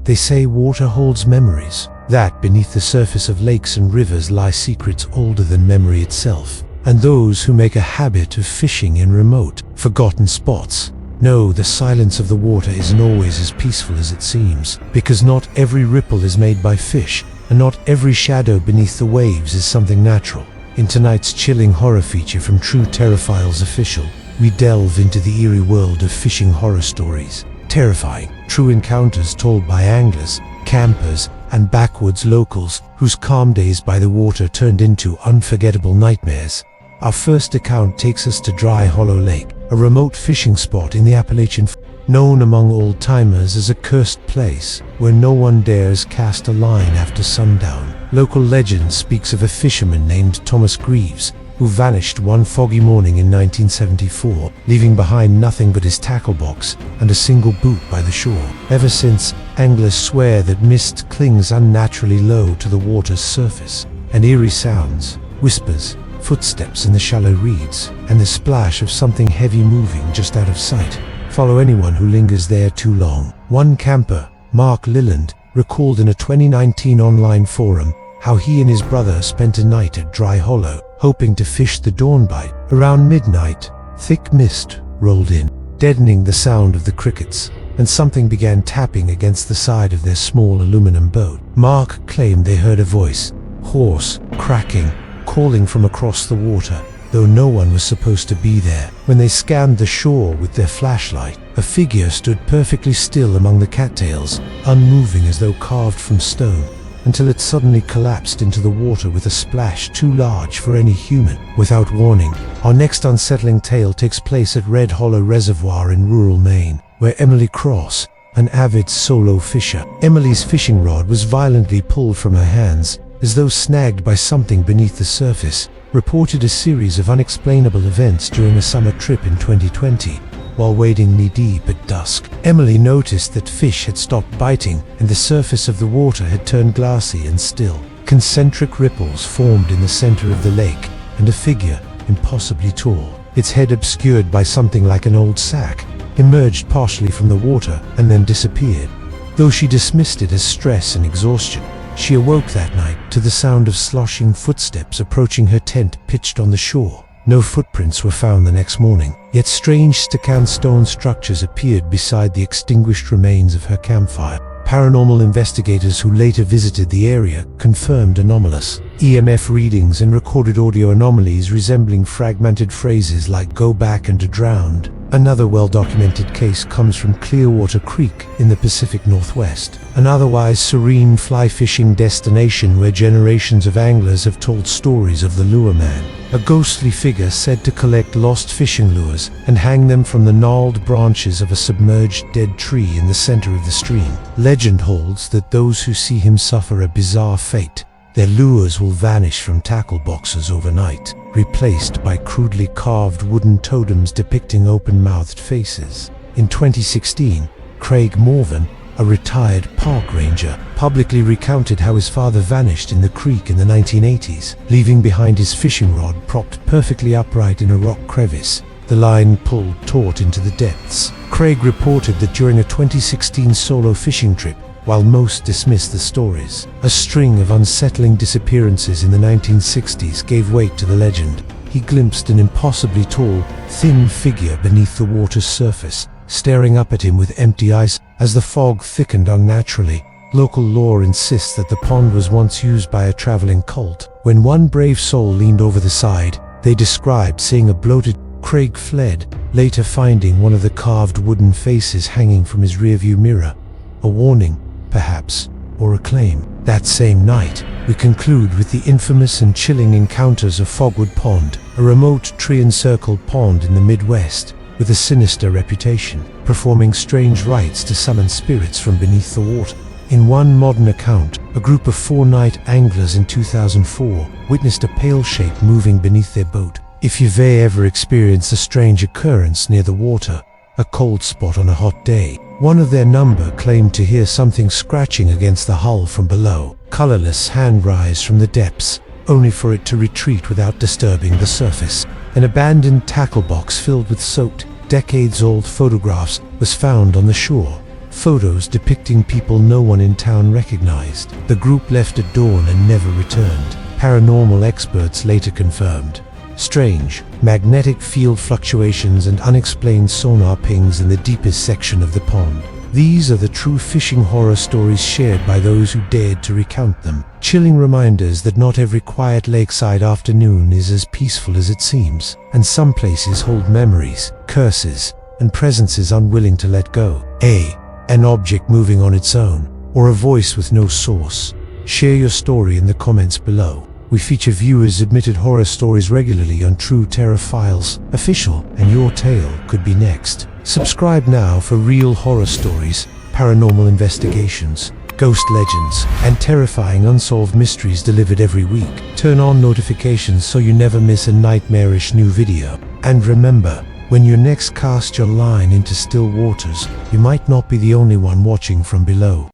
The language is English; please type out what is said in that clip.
They say water holds memories, that beneath the surface of lakes and rivers lie secrets older than memory itself, and those who make a habit of fishing in remote, forgotten spots know the silence of the water isn't always as peaceful as it seems, because not every ripple is made by fish, and not every shadow beneath the waves is something natural. In tonight's chilling horror feature from True Terrifiles Official, we delve into the eerie world of fishing horror stories. Terrifying, true encounters told by anglers, campers, and backwoods locals whose calm days by the water turned into unforgettable nightmares. Our first account takes us to Dry Hollow Lake, a remote fishing spot in the Appalachian, known among old-timers as a cursed place where no one dares cast a line after sundown. Local legend speaks of a fisherman named Thomas Greaves who vanished one foggy morning in 1974, leaving behind nothing but his tackle box and a single boot by the shore. Ever since, anglers swear that mist clings unnaturally low to the water's surface, and eerie sounds, whispers, footsteps in the shallow reeds, and the splash of something heavy moving just out of sight follow anyone who lingers there too long. One camper, Mark Lilland, recalled in a 2019 online forum how he and his brother spent a night at Dry Hollow, hoping to fish the dawnbite. Around midnight, thick mist rolled in, deadening the sound of the crickets, and something began tapping against the side of their small aluminum boat. Mark claimed they heard a voice, hoarse, cracking, calling from across the water, though no one was supposed to be there. When they scanned the shore with their flashlight, a figure stood perfectly still among the cattails, unmoving as though carved from stone, until it suddenly collapsed into the water with a splash too large for any human. Without warning, our next unsettling tale takes place at Red Hollow Reservoir in rural Maine, where Emily Cross, an avid solo fisher. Emily's fishing rod was violently pulled from her hands, as though snagged by something beneath the surface, reported a series of unexplainable events during a summer trip in 2020. While wading knee-deep at dusk, Emily noticed that fish had stopped biting and the surface of the water had turned glassy and still. Concentric ripples formed in the center of the lake, and a figure, impossibly tall, its head obscured by something like an old sack, emerged partially from the water and then disappeared. Though she dismissed it as stress and exhaustion, she awoke that night to the sound of sloshing footsteps approaching her tent pitched on the shore. No footprints were found the next morning, yet strange Stacan stone structures appeared beside the extinguished remains of her campfire. Paranormal investigators who later visited the area confirmed anomalous EMF readings and recorded audio anomalies resembling fragmented phrases like "go back and drowned." Another well-documented case comes from Clearwater Creek in the Pacific Northwest, an otherwise serene fly fishing destination where generations of anglers have told stories of the lure man, a ghostly figure said to collect lost fishing lures and hang them from the gnarled branches of a submerged dead tree in the center of the stream. Legend holds that those who see him suffer a bizarre fate. Their lures will vanish from tackle boxes overnight, replaced by crudely carved wooden totems depicting open-mouthed faces. In 2016, Craig Morvan, a retired park ranger, publicly recounted how his father vanished in the creek in the 1980s, leaving behind his fishing rod propped perfectly upright in a rock crevice, the line pulled taut into the depths. Craig reported that during a 2016 solo fishing trip, while most dismissed the stories, a string of unsettling disappearances in the 1960s gave weight to the legend. He glimpsed an impossibly tall, thin figure beneath the water's surface, staring up at him with empty eyes. As the fog thickened unnaturally, local lore insists that the pond was once used by a traveling cult. When one brave soul leaned over the side, they described seeing a bloated. Craig fled, later finding one of the carved wooden faces hanging from his rearview mirror. A warning, perhaps, or a claim. That same night, we conclude with the infamous and chilling encounters of Fogwood Pond, a remote tree-encircled pond in the Midwest with a sinister reputation, performing strange rites to summon spirits from beneath the water. In one modern account, a group of 4 night anglers in 2004 witnessed a pale shape moving beneath their boat. If you've ever experienced a strange occurrence near the water, a cold spot on a hot day, one of their number claimed to hear something scratching against the hull from below, colorless hand rise from the depths, only for it to retreat without disturbing the surface. An abandoned tackle box filled with soaked, decades-old photographs was found on the shore, Photos depicting people no one in town recognized. The group left at dawn and never returned. Paranormal experts later confirmed strange, magnetic field fluctuations and unexplained sonar pings in the deepest section of the pond. These are the true fishing horror stories shared by those who dared to recount them. Chilling reminders that not every quiet lakeside afternoon is as peaceful as it seems, and some places hold memories, curses, and presences unwilling to let go. An object moving on its own, or a voice with no source. Share your story in the comments below. We feature viewers-submitted horror stories regularly on True Terror Files Official, and your tale could be next. Subscribe now for real horror stories, paranormal investigations, ghost legends, and terrifying unsolved mysteries delivered every week. Turn on notifications so you never miss a nightmarish new video. And remember, when you next cast your line into still waters, you might not be the only one watching from below.